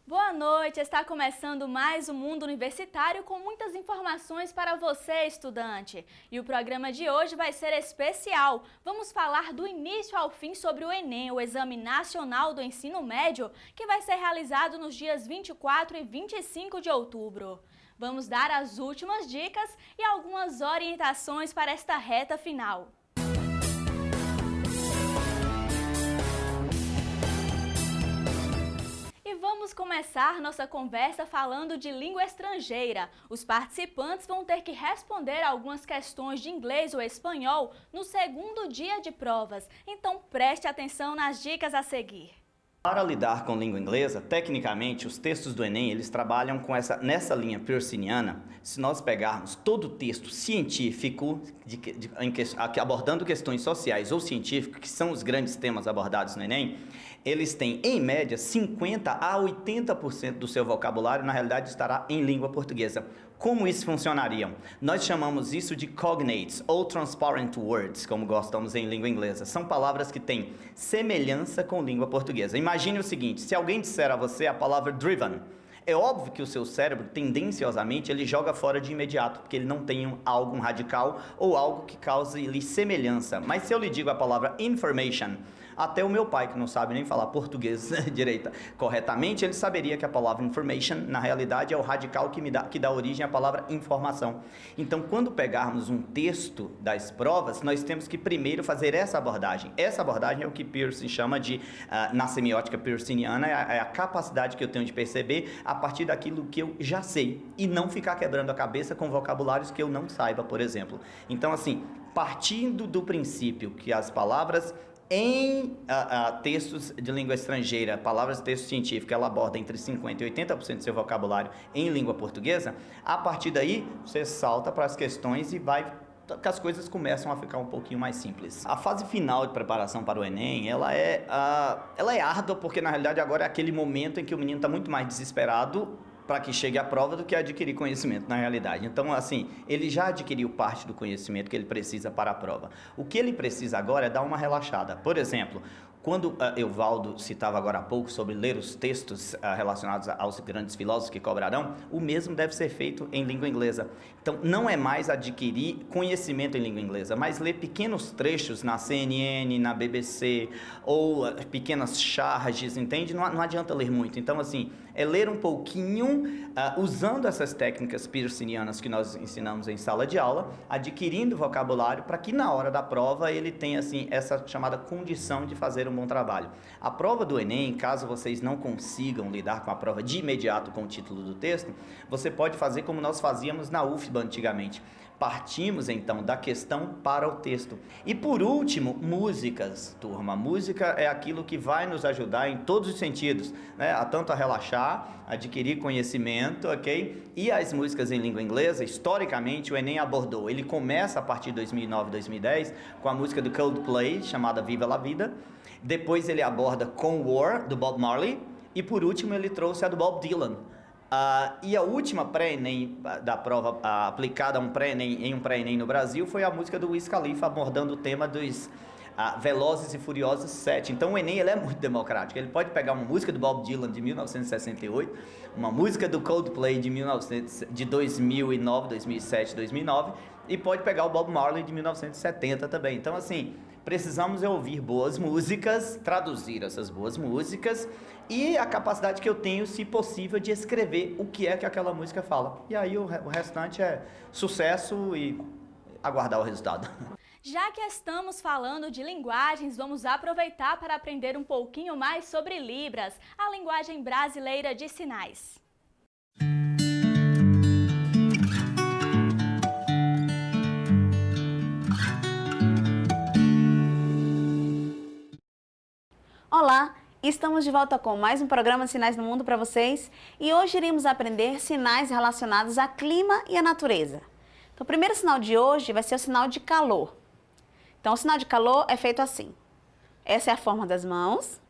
Boa noite, está começando mais um Mundo Universitário com muitas informações para você, estudante. E o programa de hoje vai ser especial. Vamos falar do início ao fim sobre o Enem, o Exame Nacional do Ensino Médio, que vai ser realizado nos dias 24 e 25 de outubro. Vamos dar as últimas dicas e algumas orientações para esta reta final. E vamos começar nossa conversa falando de língua estrangeira. Os participantes vão ter que responder algumas questões de inglês ou espanhol no segundo dia de provas. Então preste atenção nas dicas a seguir. Para lidar com língua inglesa, tecnicamente, os textos do Enem, eles trabalham com nessa linha pearsoniana. Se nós pegarmos todo o texto científico, abordando questões sociais ou científicas, que são os grandes temas abordados no Enem, eles têm, em média, 50% a 80% do seu vocabulário, na realidade, estará em língua portuguesa. Como isso funcionaria? Nós chamamos isso de cognates, ou transparent words, como gostamos em língua inglesa. São palavras que têm semelhança com língua portuguesa. Imagine o seguinte, se alguém disser a você a palavra driven, é óbvio que o seu cérebro, tendenciosamente, ele joga fora de imediato, porque ele não tem algo radical ou algo que cause-lhe semelhança. Mas se eu lhe digo a palavra information, até o meu pai, que não sabe nem falar português corretamente, ele saberia que a palavra information, na realidade, é o radical que dá origem à palavra informação. Então, quando pegarmos um texto das provas, nós temos que primeiro fazer essa abordagem. Essa abordagem é o que Pearson chama de, na semiótica pearsoniana, é a capacidade que eu tenho de perceber a partir daquilo que eu já sei e não ficar quebrando a cabeça com vocabulários que eu não saiba, por exemplo. Então, assim, partindo do princípio que as palavras em textos de língua estrangeira, palavras de texto científico, ela aborda entre 50% e 80% do seu vocabulário em língua portuguesa, a partir daí você salta para as questões e que as coisas começam a ficar um pouquinho mais simples. A fase final de preparação para o Enem, ela é árdua, porque na realidade agora é aquele momento em que o menino está muito mais desesperado para que chegue à prova do que adquirir conhecimento na realidade. Então, assim, ele já adquiriu parte do conhecimento que ele precisa para a prova. O que ele precisa agora é dar uma relaxada. Por exemplo, quando Evaldo citava agora há pouco sobre ler os textos relacionados aos grandes filósofos que cobrarão, o mesmo deve ser feito em língua inglesa. Então, não é mais adquirir conhecimento em língua inglesa, mas ler pequenos trechos na CNN, na BBC, ou pequenas charges, entende? Não adianta ler muito. Então, assim, é ler um pouquinho, usando essas técnicas pearsonianas que nós ensinamos em sala de aula, adquirindo vocabulário para que na hora da prova ele tenha, assim, essa chamada condição de fazer um bom trabalho. A prova do Enem, caso vocês não consigam lidar com a prova de imediato com o título do texto, você pode fazer como nós fazíamos na UFBA antigamente. Partimos, então, da questão para o texto. E, por último, músicas, turma. Música é aquilo que vai nos ajudar em todos os sentidos, né? Tanto a relaxar, adquirir conhecimento, ok? E as músicas em língua inglesa, historicamente, o Enem abordou. Ele começa a partir de 2009, 2010, com a música do Coldplay, chamada Viva la Vida. Depois ele aborda com War, do Bob Marley. E, por último, ele trouxe a do Bob Dylan. E a última pré-ENEM da prova aplicada a um pré-ENEM no Brasil foi a música do Wiz Khalifa abordando o tema dos Velozes e Furiosos 7. Então o Enem ele é muito democrático. Ele pode pegar uma música do Bob Dylan de 1968, uma música do Coldplay de 2009, 2007, 2009 e pode pegar o Bob Marley de 1970 também. Então assim, precisamos ouvir boas músicas, traduzir essas boas músicas e a capacidade que eu tenho, se possível, de escrever o que é que aquela música fala. E aí o restante é sucesso e aguardar o resultado. Já que estamos falando de linguagens, vamos aproveitar para aprender um pouquinho mais sobre Libras, a linguagem brasileira de sinais. Olá, estamos de volta com mais um programa Sinais do Mundo para vocês e hoje iremos aprender sinais relacionados a clima e a natureza. Então, o primeiro sinal de hoje vai ser o sinal de calor. Então, o sinal de calor é feito assim. Essa é a forma das mãos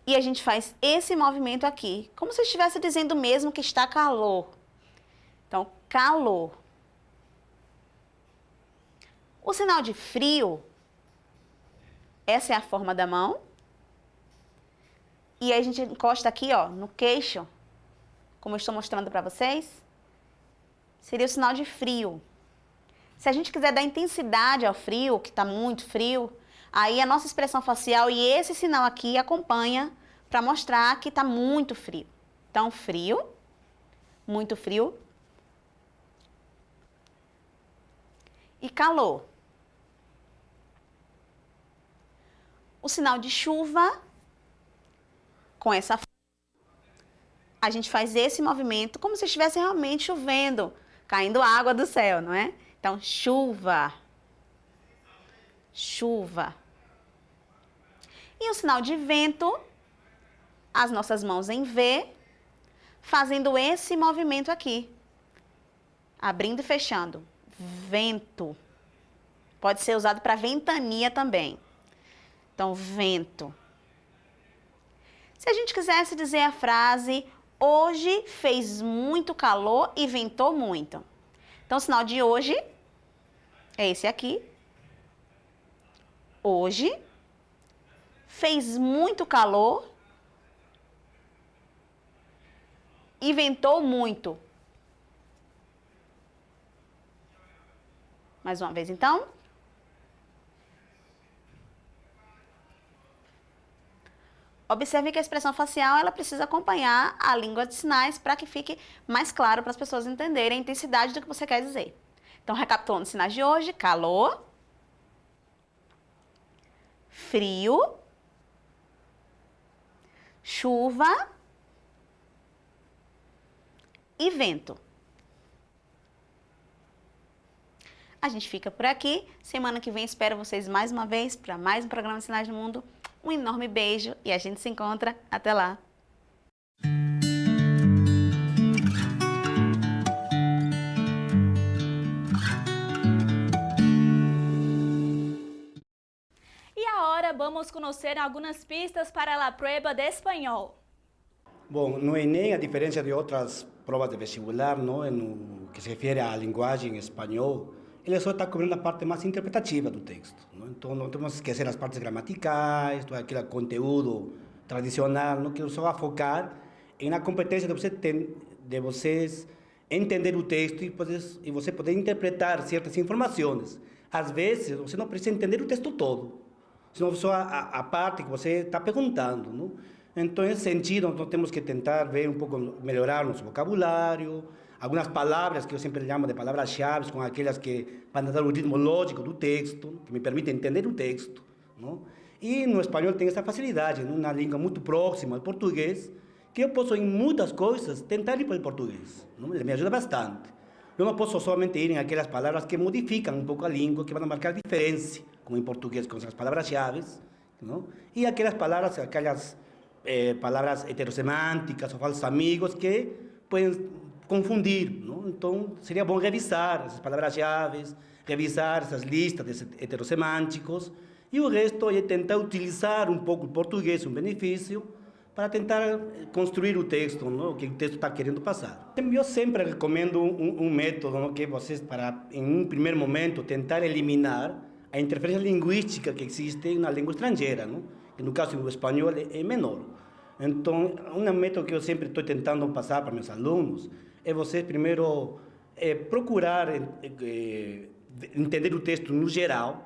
E a gente faz esse movimento aqui, como se estivesse dizendo mesmo que está calor. Então, calor. O sinal de frio, essa é a forma da mão. E aí a gente encosta aqui, ó, no queixo, como eu estou mostrando para vocês. Seria o sinal de frio. Se a gente quiser dar intensidade ao frio, que está muito frio, aí a nossa expressão facial e esse sinal aqui acompanha para mostrar que está muito frio. Então, frio, muito frio e calor. O sinal de chuva, com essa a gente faz esse movimento como se estivesse realmente chovendo, caindo água do céu, não é? Então, chuva, chuva. E o sinal de vento, as nossas mãos em V, fazendo esse movimento aqui, abrindo e fechando, vento. Pode ser usado para ventania também. Então, vento. Se a gente quisesse dizer a frase, hoje fez muito calor e ventou muito. Então, o sinal de hoje é esse aqui. Hoje fez muito calor e ventou muito. Mais uma vez, então. Observe que a expressão facial ela precisa acompanhar a língua de sinais para que fique mais claro para as pessoas entenderem a intensidade do que você quer dizer. Então, recapitulando os sinais de hoje: calor, frio, chuva e vento. A gente fica por aqui. Semana que vem espero vocês mais uma vez para mais um programa de Sinais do Mundo. Um enorme beijo e a gente se encontra. Até lá! E agora vamos conhecer algumas pistas para a prueba de espanhol. Bom, no Enem, a diferença de outras provas de vestibular, no que se refere à linguagem em espanhol, ele só está cobrindo a parte mais interpretativa do texto. Então, não temos que esquecer as partes gramaticais, todo aquele conteúdo tradicional, que só vai focar na competência de vocês entender o texto e você poder interpretar certas informações. Às vezes, você não precisa entender o texto todo, senão só a parte que você está perguntando. Então, nesse sentido, nós temos que tentar ver um pouco, melhorar nosso vocabulário, algumas palavras que eu sempre chamo de palavras-chave, com aquelas que vão dar o ritmo lógico do texto, que me permitem entender o texto. E no espanhol tem essa facilidade, uma língua muito próxima ao português, que eu posso, em muitas coisas, tentar ir para o português. Ele me ajuda bastante. Eu não posso somente ir em aquelas palavras que modificam um pouco a língua, que vão marcar diferença, como em português, com essas palavras-chave, e aquelas palavras palavras heterossemânticas ou falsos amigos que podem confundir. Então, seria bom revisar essas palavras-chave, revisar essas listas de heterossemânticos, e o resto é tentar utilizar um pouco o português, um benefício, para tentar construir o texto, o que o texto está querendo passar. Eu sempre recomendo um método que vocês, para, em um primeiro momento, tentar eliminar a interferência linguística que existe na língua estrangeira, que no caso do espanhol é menor. Então, um método que eu sempre estou tentando passar para meus alunos é vocês primeiro procurar entender o texto no geral,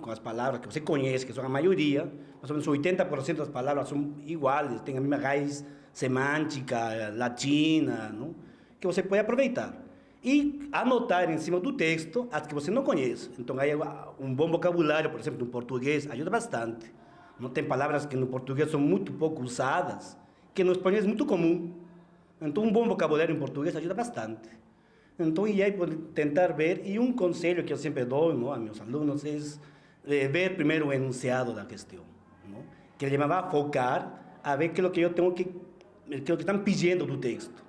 com as palavras que você conhece, que são a maioria, mais ou menos 80% das palavras são iguais, têm a mesma raiz semântica, latina, que você pode aproveitar. E anotar em cima do texto as que você não conhece. Então, aí um bom vocabulário, por exemplo, no português, ajuda bastante. Não tem palavras que no português são muito pouco usadas, que no espanhol é muito comum. Então, um bom vocabulário em português ajuda bastante. Então, e aí tentar ver, e um conselho que eu sempre dou a meus alunos é ver primeiro o enunciado da questão, que ele vai focar a ver aquilo que eu tenho aquilo que estão pedindo do texto.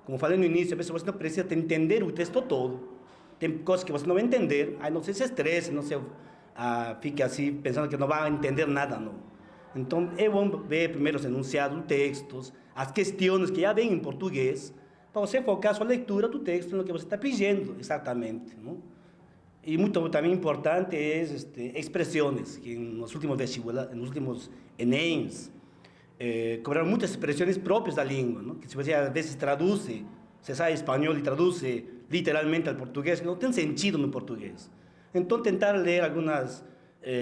Como falei no início, às vezes você não precisa entender o texto todo. Tem coisas que você não vai entender, aí não se estresse, não se fique assim pensando que não vai entender nada, não. Então, é bom ver primeiro os enunciados dos textos, as questões que já vêm em português, para você focar a sua leitura do texto no que você está pedindo exatamente. Não? E muito também importante é expressões, que nos últimos vestibulares, nos últimos Enems, cobraram muitas expressões próprias da língua, não? Que se você às vezes traduz, você sabe espanhol e traduz literalmente ao português, que não tem sentido no português. Então, tentar ler algumas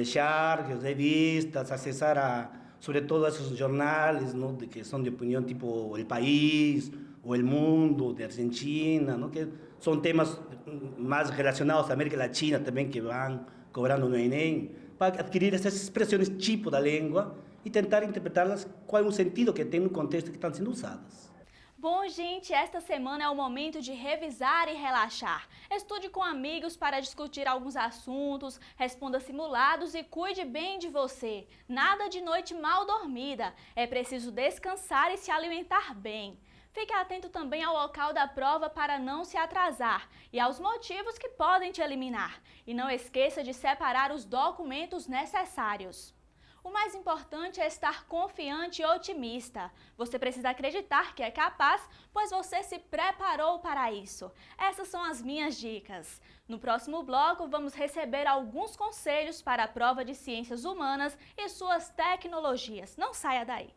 charges, revistas, acessar sobretudo esses jornais, não? Que são de opinião tipo El País, ou El Mundo, de Argentina, não? Que são temas mais relacionados à América Latina também, que vão cobrando no Enem, para adquirir essas expressões tipo da língua e tentar interpretá-las, qual é o sentido que tem no contexto que estão sendo usadas. Bom, gente, esta semana é o momento de revisar e relaxar. Estude com amigos para discutir alguns assuntos, responda simulados e cuide bem de você. Nada de noite mal dormida. É preciso descansar e se alimentar bem. Fique atento também ao local da prova para não se atrasar e aos motivos que podem te eliminar. E não esqueça de separar os documentos necessários. O mais importante é estar confiante e otimista. Você precisa acreditar que é capaz, pois você se preparou para isso. Essas são as minhas dicas. No próximo bloco, vamos receber alguns conselhos para a prova de Ciências Humanas e suas tecnologias. Não saia daí!